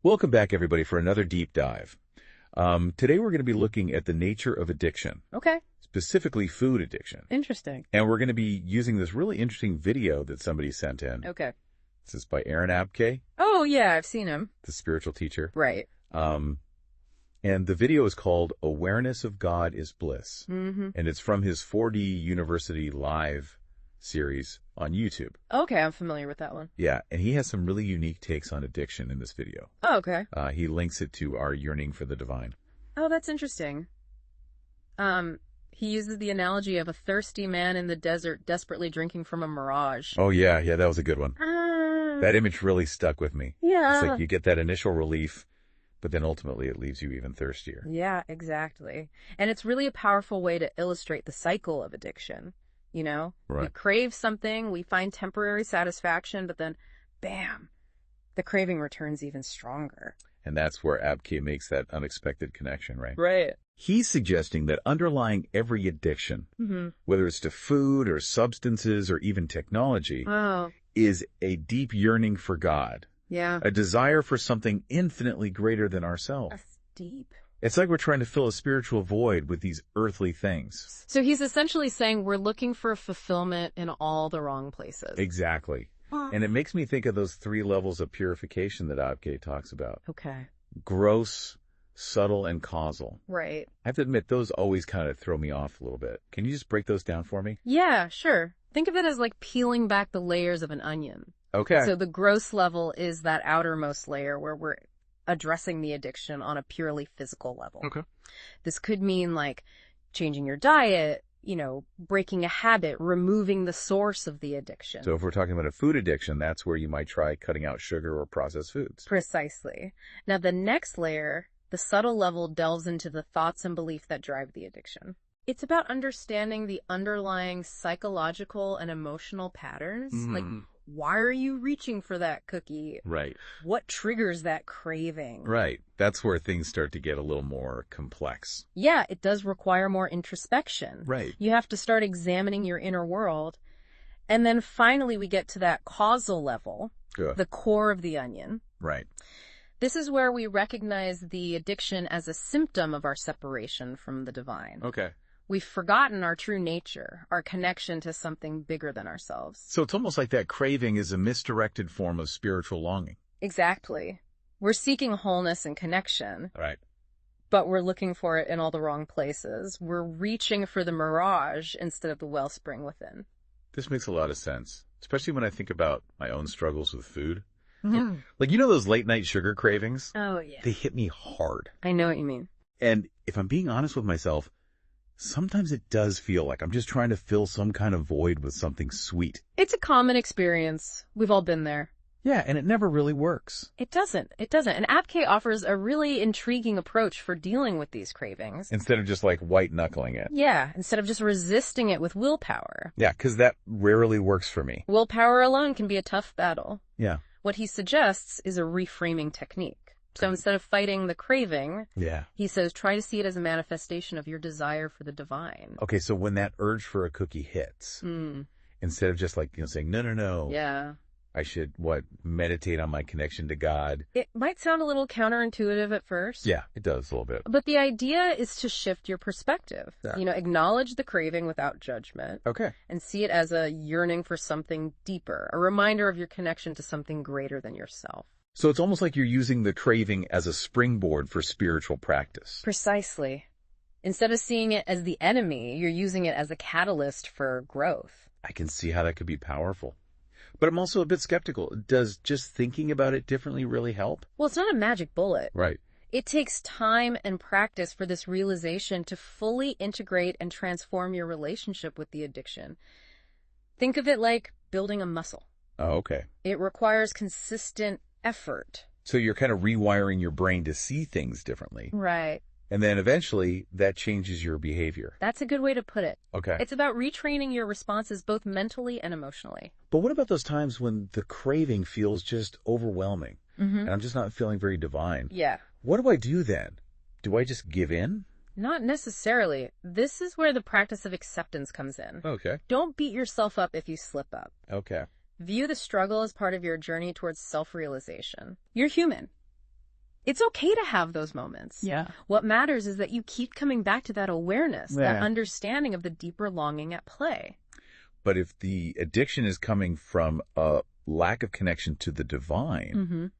Welcome back, everybody, for another deep dive. Today we're going to be looking at the nature of addiction, Okay. specifically food addiction. Interesting. And we're going to be using this really interesting video that somebody sent in. Okay. This is by Abke, Oh, yeah, I've seen him. the spiritual teacher. Right. And the video is called Awareness of God is Bliss. Mm-hmm. And it's from his 4D University Live series on YouTube. Okay, I'm familiar with that one. Yeah, and he has some really unique takes on addiction in this video. Oh, okay. He links it to our yearning for the divine. Oh, that's interesting. He uses the analogy of a thirsty man in the desert desperately drinking from a mirage. Oh, yeah, that was a good one. That image really stuck with me. Yeah. It's like you get that initial relief, but then ultimately it leaves you even thirstier. Yeah, exactly. And it's really a powerful way to illustrate the cycle of addiction. You know, Right. We crave something, we find temporary satisfaction, but then, bam, the craving returns even stronger. And that's where Abke makes that unexpected connection, right? Right. He's suggesting that underlying every addiction, Mm-hmm. whether it's to food or substances or even technology, Oh, is a deep yearning for God, yeah. a desire for something infinitely greater than ourselves. That's deep. It's like we're trying to fill a spiritual void with these earthly things. So he's essentially saying we're looking for fulfillment in all the wrong places. Exactly. And it makes me think of those 3 levels of purification that Abke talks about. Okay. Gross, subtle, and causal. Right. I have to admit, those always kind of throw me off a little bit. Can you just break those down for me? Yeah, sure. Think of it as like peeling back the layers of an onion. Okay. So the gross level is that outermost layer where we're addressing the addiction on a purely physical level. Okay. This could mean like changing your diet, breaking a habit, removing the source of the addiction. So if we're talking about a food addiction, that's where you might try cutting out sugar or processed foods. Precisely. Now the next layer, the subtle level, delves into the thoughts and belief that drive the addiction. It's about understanding the underlying psychological and emotional patterns. Like, why are you reaching for that cookie? Right. What triggers that craving? Right. That's where things start to get a little more complex. Yeah, it does require more introspection. Right. You have to start examining your inner world. And then finally we get to that causal level, Good. the core of the onion. Right. This is where we recognize the addiction as a symptom of our separation from the divine. Okay. We've forgotten our true nature, our connection to something bigger than ourselves. So it's almost like that craving is a misdirected form of spiritual longing. Exactly. We're seeking wholeness and connection, Right. but we're looking for it in all the wrong places. We're reaching for the mirage instead of the wellspring within. This makes a lot of sense, especially when I think about my own struggles with food. Mm. Like, those late night sugar cravings? Oh, yeah. They hit me hard. I know what you mean. And if I'm being honest with myself, sometimes it does feel like I'm just trying to fill some kind of void with something sweet. It's a common experience. We've all been there. Yeah, and it never really works. It doesn't. And Abke offers a really intriguing approach for dealing with these cravings. Instead of just like white knuckling it. Yeah, instead of just resisting it with willpower. Yeah, because that rarely works for me. Willpower alone can be a tough battle. Yeah. What he suggests is a reframing technique. So instead of fighting the craving, Yeah. he says try to see it as a manifestation of your desire for the divine. Okay, so when that urge for a cookie hits, instead of just like, saying, no, Yeah. I should, meditate on my connection to God. It might sound a little counterintuitive at first. Yeah, it does a little bit. But the idea is to shift your perspective. Yeah. Acknowledge the craving without judgment. Okay. And see it as a yearning for something deeper, a reminder of your connection to something greater than yourself. So it's almost like you're using the craving as a springboard for spiritual practice. Precisely. Instead of seeing it as the enemy, you're using it as a catalyst for growth. I can see how that could be powerful. But I'm also a bit skeptical. Does just thinking about it differently really help? Well, it's not a magic bullet. Right. It takes time and practice for this realization to fully integrate and transform your relationship with the addiction. Think of it like building a muscle. Oh, okay. It requires consistent effort. So you're kind of rewiring your brain to see things differently. Right. And then eventually that changes your behavior. That's a good way to put it. Okay. It's about retraining your responses both mentally and emotionally. But what about those times when the craving feels just overwhelming and I'm just not feeling very divine? Yeah. What do I do then? Do I just give in? Not necessarily. This is where the practice of acceptance comes in. Okay. Don't beat yourself up if you slip up. Okay. View the struggle as part of your journey towards self-realization. You're human. It's okay to have those moments. Yeah. What matters is that you keep coming back to that awareness, that understanding of the deeper longing at play. But if the addiction is coming from a lack of connection to the divine,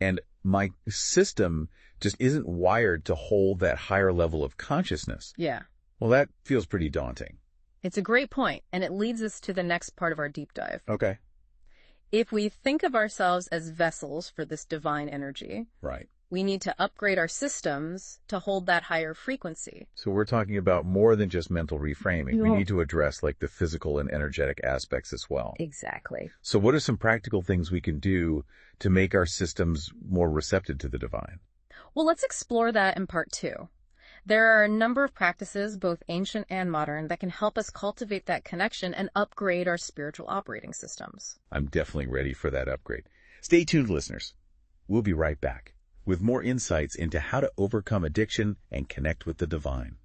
and my system just isn't wired to hold that higher level of consciousness, well, that feels pretty daunting. It's a great point, and it leads us to the next part of our deep dive. Okay. If we think of ourselves as vessels for this divine energy, Right. we need to upgrade our systems to hold that higher frequency. So we're talking about more than just mental reframing. We need to address like the physical and energetic aspects as well. Exactly. So what are some practical things we can do to make our systems more receptive to the divine? Well, let's explore that in part 2. There are a number of practices, both ancient and modern, that can help us cultivate that connection and upgrade our spiritual operating systems. I'm definitely ready for that upgrade. Stay tuned, listeners. We'll be right back with more insights into how to overcome addiction and connect with the divine.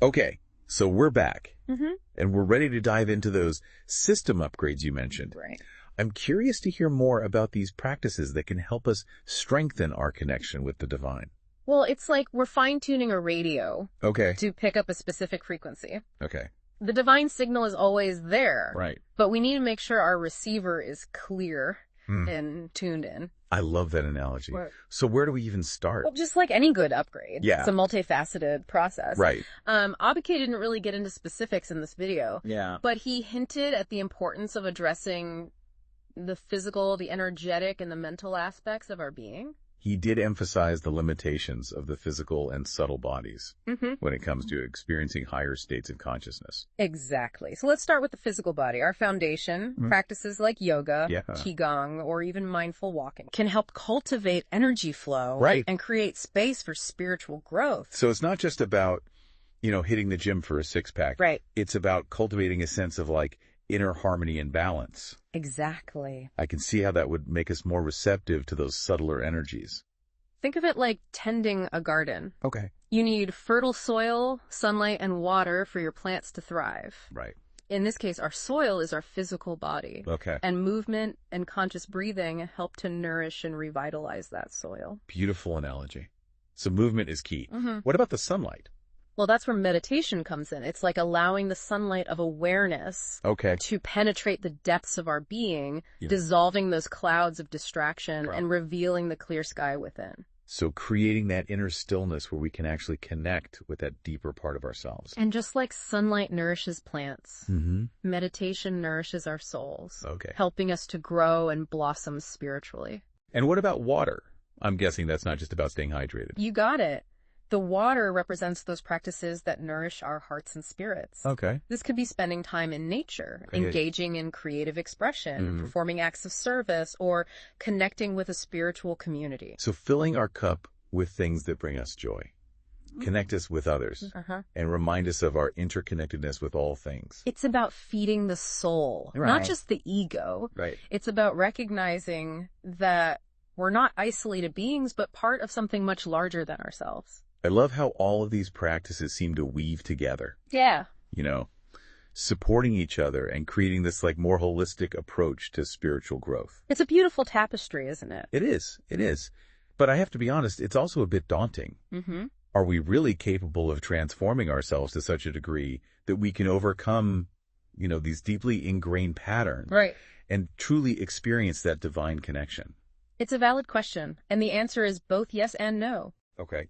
Okay, so we're back, and we're ready to dive into those system upgrades you mentioned. Right. I'm curious to hear more about these practices that can help us strengthen our connection with the divine. Well, it's like we're fine-tuning a radio Okay. to pick up a specific frequency. Okay. The divine signal is always there. Right. But we need to make sure our receiver is clear and tuned in. I love that analogy. Right. So where do we even start? Well, just like any good upgrade. Yeah. It's a multifaceted process. Right. Abke didn't really get into specifics in this video. Yeah. But he hinted at the importance of addressing the physical, the energetic, and the mental aspects of our being. He did emphasize the limitations of the physical and subtle bodies when it comes to experiencing higher states of consciousness. Exactly. So let's start with the physical body. Our foundation, practices like yoga, qigong, or even mindful walking can help cultivate energy flow and create space for spiritual growth. So it's not just about, hitting the gym for a six-pack. Right. It's about cultivating a sense of like inner harmony and balance. Exactly. I can see how that would make us more receptive to those subtler energies. Think of it like tending a garden. Okay. You need fertile soil, sunlight, and water for your plants to thrive. Right. In this case, our soil is our physical body. Okay. And movement and conscious breathing help to nourish and revitalize that soil. Beautiful analogy. So movement is key. What about the sunlight? Well, that's where meditation comes in. It's like allowing the sunlight of awareness to penetrate the depths of our being, dissolving those clouds of distraction and revealing the clear sky within. So creating that inner stillness where we can actually connect with that deeper part of ourselves. And just like sunlight nourishes plants, meditation nourishes our souls, helping us to grow and blossom spiritually. And what about water? I'm guessing that's not just about staying hydrated. You got it. The water represents those practices that nourish our hearts and spirits. Okay. This could be spending time in nature, engaging in creative expression, performing acts of service, or connecting with a spiritual community. So filling our cup with things that bring us joy, connect us with others, and remind us of our interconnectedness with all things. It's about feeding the soul, not just the ego. Right. It's about recognizing that we're not isolated beings, but part of something much larger than ourselves. I love how all of these practices seem to weave together. Yeah. Supporting each other and creating this like more holistic approach to spiritual growth. It's a beautiful tapestry, isn't it? It is. It is. But I have to be honest, it's also a bit daunting. Are we really capable of transforming ourselves to such a degree that we can overcome, these deeply ingrained patterns and truly experience that divine connection? It's a valid question, and the answer is both yes and no. Okay.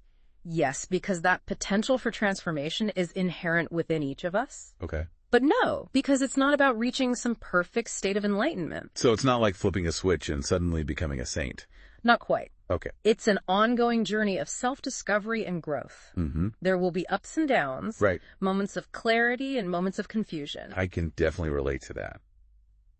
Yes, because that potential for transformation is inherent within each of us. Okay. But no, because it's not about reaching some perfect state of enlightenment. So it's not like flipping a switch and suddenly becoming a saint. Not quite. Okay. It's an ongoing journey of self-discovery and growth. There will be ups and downs, moments of clarity and moments of confusion. I can definitely relate to that.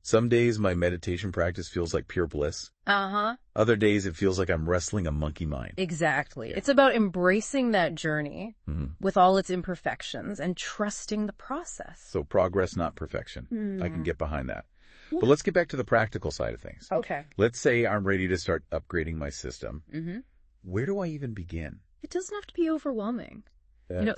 Some days my meditation practice feels like pure bliss. Other days it feels like I'm wrestling a monkey mind. Exactly. It's about embracing that journey with all its imperfections and trusting the process. So progress, not perfection. I can get behind that. But let's get back to the practical side of things. Okay. Let's say I'm ready to start upgrading my system. Where do I even begin? It doesn't have to be overwhelming.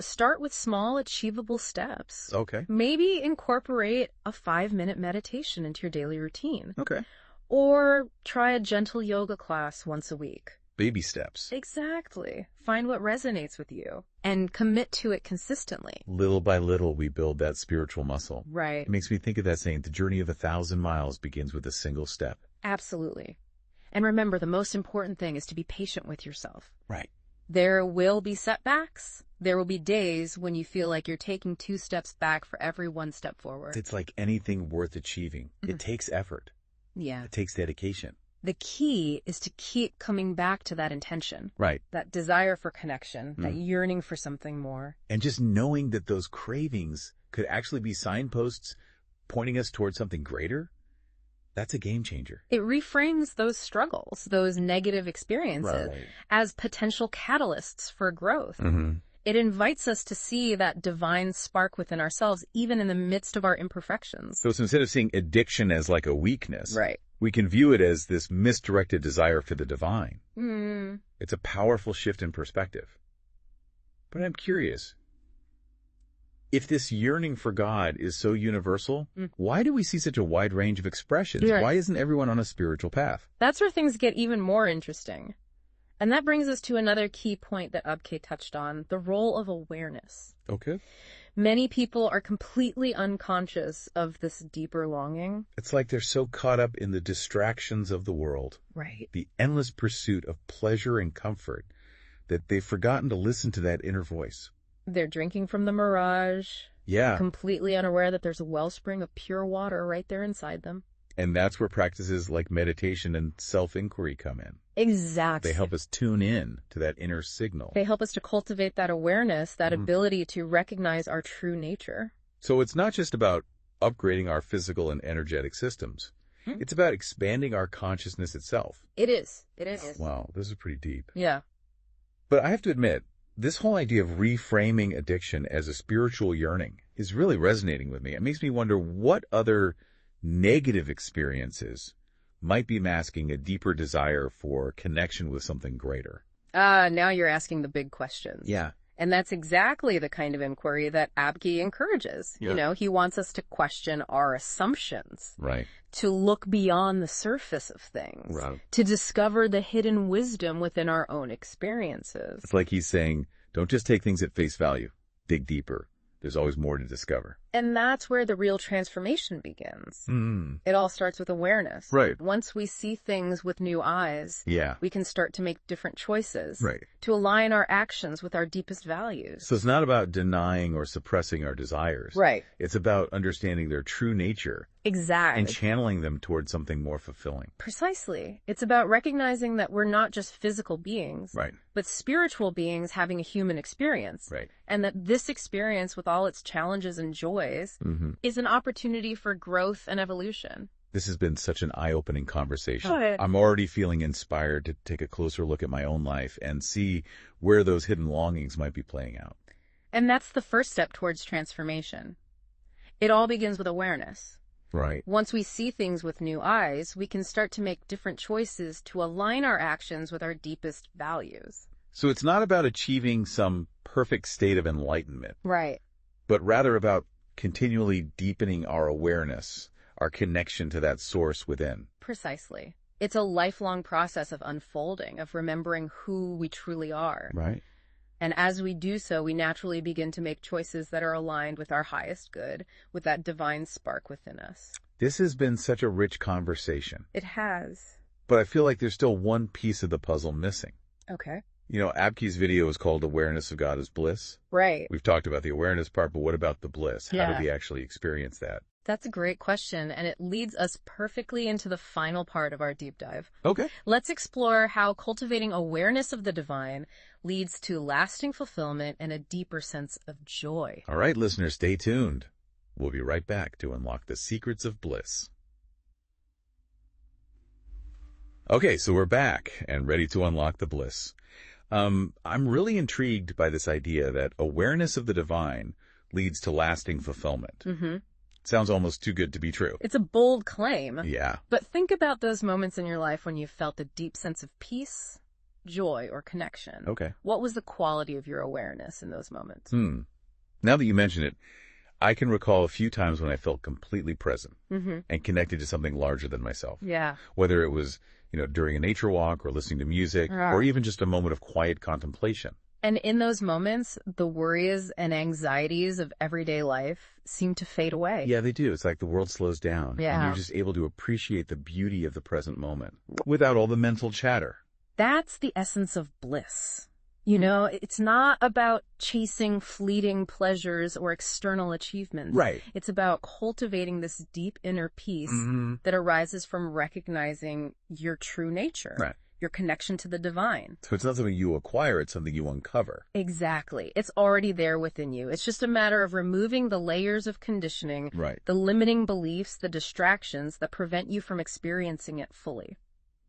Start with small, achievable steps. Okay. Maybe incorporate a 5-minute meditation into your daily routine. Okay. Or try a gentle yoga class once a week. baby steps. Exactly. Find what resonates with you and commit to it consistently. Little by little, we build that spiritual muscle. Right. It makes me think of that saying, the journey of 1,000 miles begins with a single step. Absolutely. And remember, the most important thing is to be patient with yourself. Right. There will be setbacks. There will be days when you feel like you're taking 2 steps back for every 1 step forward. It's like anything worth achieving. Mhm. It takes effort. Yeah. It takes dedication. The key is to keep coming back to that intention. Right. That desire for connection, that yearning for something more. And just knowing that those cravings could actually be signposts pointing us towards something greater, that's a game changer. It reframes those struggles, those negative experiences, as potential catalysts for growth. Mm-hmm. It invites us to see that divine spark within ourselves, even in the midst of our imperfections. So instead of seeing addiction as like a weakness, Right. we can view it as this misdirected desire for the divine. Mm. It's a powerful shift in perspective. But I'm curious, if this yearning for God is so universal, why do we see such a wide range of expressions? Right. Why isn't everyone on a spiritual path? That's where things get even more interesting. And that brings us to another key point that Abke touched on, the role of awareness. Okay. Many people are completely unconscious of this deeper longing. It's like they're so caught up in the distractions of the world, Right. the endless pursuit of pleasure and comfort, that they've forgotten to listen to that inner voice. They're drinking from the mirage, Yeah. completely unaware that there's a wellspring of pure water right there inside them. And that's where practices like meditation and self-inquiry come in. Exactly. They help us tune in to that inner signal. They help us to cultivate that awareness, that ability to recognize our true nature. So it's not just about upgrading our physical and energetic systems. It's about expanding our consciousness itself. It is. It is. Wow, this is pretty deep. Yeah. But I have to admit, this whole idea of reframing addiction as a spiritual yearning is really resonating with me. It makes me wonder what other negative experiences might be masking a deeper desire for connection with something greater. Now you're asking the big questions. Yeah. And that's exactly the kind of inquiry that Abke encourages. Yeah. You know, he wants us to question our assumptions, Right. to look beyond the surface of things, Right. to discover the hidden wisdom within our own experiences. It's like he's saying, don't just take things at face value. Dig deeper. There's always more to discover. And that's where the real transformation begins. Mm. It all starts with awareness. Right. Once we see things with new eyes, Yeah. we can start to make different choices. Right. To align our actions with our deepest values. So it's not about denying or suppressing our desires. Right. It's about understanding their true nature Exactly. and channeling them towards something more fulfilling. Precisely. It's about recognizing that we're not just physical beings, Right. but spiritual beings having a human experience. Right. And that this experience, with all its challenges and joys, is an opportunity for growth and evolution. This has been such an eye-opening conversation. Oh, yeah. I'm already feeling inspired to take a closer look at my own life and see where those hidden longings might be playing out. And that's the first step towards transformation. It all begins with awareness. Right. Once we see things with new eyes, we can start to make different choices to align our actions with our deepest values. So it's not about achieving some perfect state of enlightenment, Right. but rather about continually deepening our awareness, our connection to that source within. Precisely. It's a lifelong process of unfolding, of remembering who we truly are. Right. And as we do so, we naturally begin to make choices that are aligned with our highest good, with that divine spark within us. This has been such a rich conversation, It has. but I feel like there's still one piece of the puzzle missing. Okay. You know, Abke's video is called Awareness of God as Bliss. Right. We've talked about the awareness part, but what about the bliss? How Yeah. do we actually experience that? That's a great question, and it leads us perfectly into the final part of our deep dive. Okay. Let's explore how cultivating awareness of the divine leads to lasting fulfillment and a deeper sense of joy. All right, listeners, stay tuned. We'll be right back to unlock the secrets of bliss. Okay, so we're back and ready to unlock the bliss. I'm really intrigued by this idea that awareness of the divine leads to lasting fulfillment. Mm-hmm. Sounds almost too good to be true. It's a bold claim. Yeah. But think about those moments in your life when you felt a deep sense of peace, joy, or connection. Okay. What was the quality of your awareness in those moments? Now that you mention it, I can recall a few times when I felt completely present Mm-hmm. and connected to something larger than myself. Yeah. Whether it was, during a nature walk or listening to music or even just a moment of quiet contemplation. And in those moments, the worries and anxieties of everyday life seem to fade away. Yeah, they do. It's like the world slows down. Yeah. And you're just able to appreciate the beauty of the present moment without all the mental chatter. That's the essence of bliss. It's not about chasing fleeting pleasures or external achievements. Right. It's about cultivating this deep inner peace that arises from recognizing your true nature. Right. Your connection to the divine. So it's not something you acquire, it's something you uncover. Exactly. It's already there within you. It's just a matter of removing the layers of conditioning, Right. the limiting beliefs, the distractions that prevent you from experiencing it fully.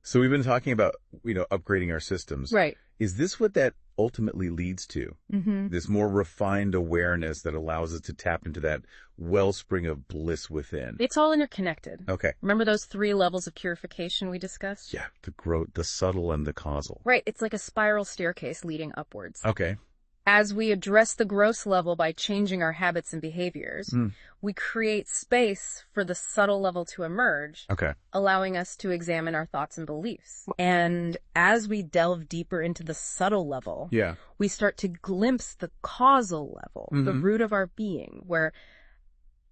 So we've been talking about, upgrading our systems. Right. Is this what that ultimately leads to? Mm-hmm. This more refined awareness that allows us to tap into that wellspring of bliss within. It's all interconnected. Okay. Remember those 3 levels of purification we discussed? Yeah, the growth, the subtle and the causal. Right. It's like a spiral staircase leading upwards. Okay. As we address the gross level by changing our habits and behaviors, we create space for the subtle level to emerge, Okay. allowing us to examine our thoughts and beliefs. And as we delve deeper into the subtle level, Yeah. we start to glimpse the causal level, the root of our being, where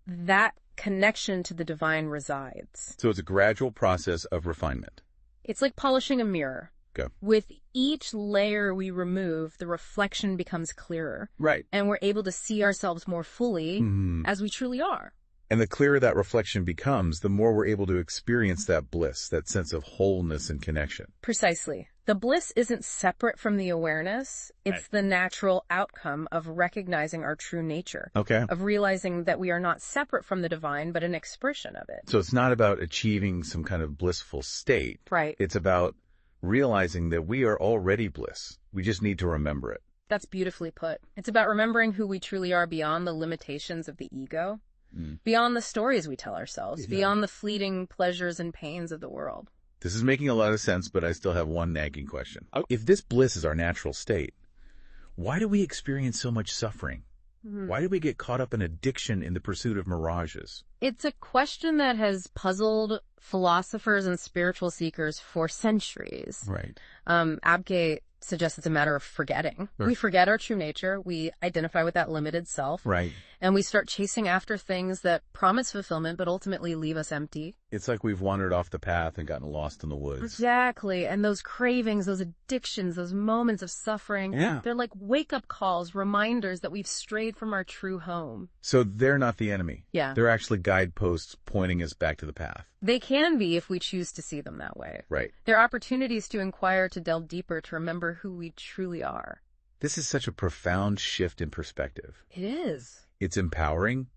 that connection to the divine resides. So it's a gradual process of refinement. It's like polishing a mirror. Okay. With each layer we remove, the reflection becomes clearer. Right. And we're able to see ourselves more fully as we truly are. And the clearer that reflection becomes, the more we're able to experience that bliss, that sense of wholeness and connection. Precisely. The bliss isn't separate from the awareness. It's the natural outcome of recognizing our true nature. Okay. Of realizing that we are not separate from the divine, but an expression of it. So it's not about achieving some kind of blissful state. Right. It's about realizing that we are already bliss. We just need to remember it. That's beautifully put. It's about remembering who we truly are beyond the limitations of the ego, beyond the stories we tell ourselves, beyond the fleeting pleasures and pains of the world. This is making a lot of sense, but I still have one nagging question. If this bliss is our natural state, why do we experience so much suffering? Why do we get caught up in addiction in the pursuit of mirages? It's a question that has puzzled philosophers and spiritual seekers for centuries. Right. Abke suggests it's a matter of forgetting. Sure. We forget our true nature. We identify with that limited self. Right. And we start chasing after things that promise fulfillment but ultimately leave us empty. It's like we've wandered off the path and gotten lost in the woods. Exactly. And those cravings, those addictions, those moments of suffering, they're like wake-up calls, reminders that we've strayed from our true home. So they're not the enemy. Yeah. They're actually guideposts pointing us back to the path. They can be if we choose to see them that way. Right. They're opportunities to inquire, to delve deeper, to remember who we truly are. This is such a profound shift in perspective. It is. It's empowering,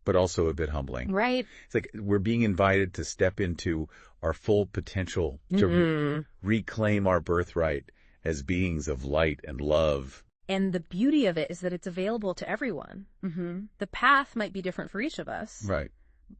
but also a bit humbling. Right. It's like we're being invited to step into our full potential, to reclaim our birthright as beings of light and love. And the beauty of it is that it's available to everyone. The path might be different for each of us. Right.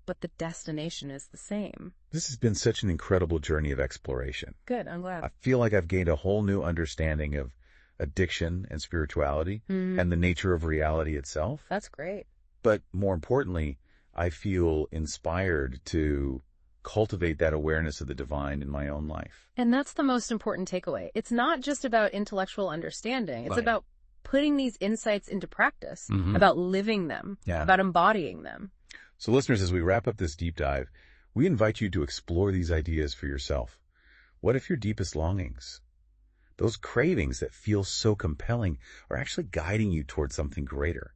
But the destination is the same. This has been such an incredible journey of exploration. Good, I'm glad. I feel like I've gained a whole new understanding of addiction and spirituality and the nature of reality itself. That's great. But more importantly, I feel inspired to cultivate that awareness of the divine in my own life. And that's the most important takeaway. It's not just about intellectual understanding. It's about putting these insights into practice, about living them, about embodying them. So listeners, as we wrap up this deep dive, we invite you to explore these ideas for yourself. What if your deepest longings, those cravings that feel so compelling, are actually guiding you towards something greater?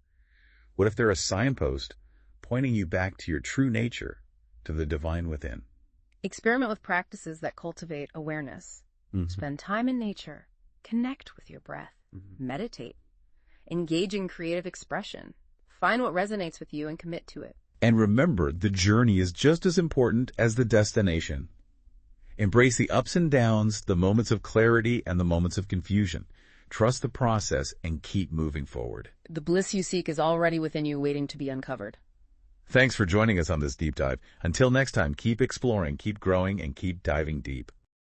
What if they're a signpost pointing you back to your true nature, to the divine within? Experiment with practices that cultivate awareness. Spend time in nature. Connect with your breath. Meditate. Engage in creative expression. Find what resonates with you and commit to it. And remember, the journey is just as important as the destination. Embrace the ups and downs, the moments of clarity and the moments of confusion. Trust the process and keep moving forward. The bliss you seek is already within you, waiting to be uncovered. Thanks for joining us on this deep dive. Until next time, keep exploring, keep growing, and keep diving deep.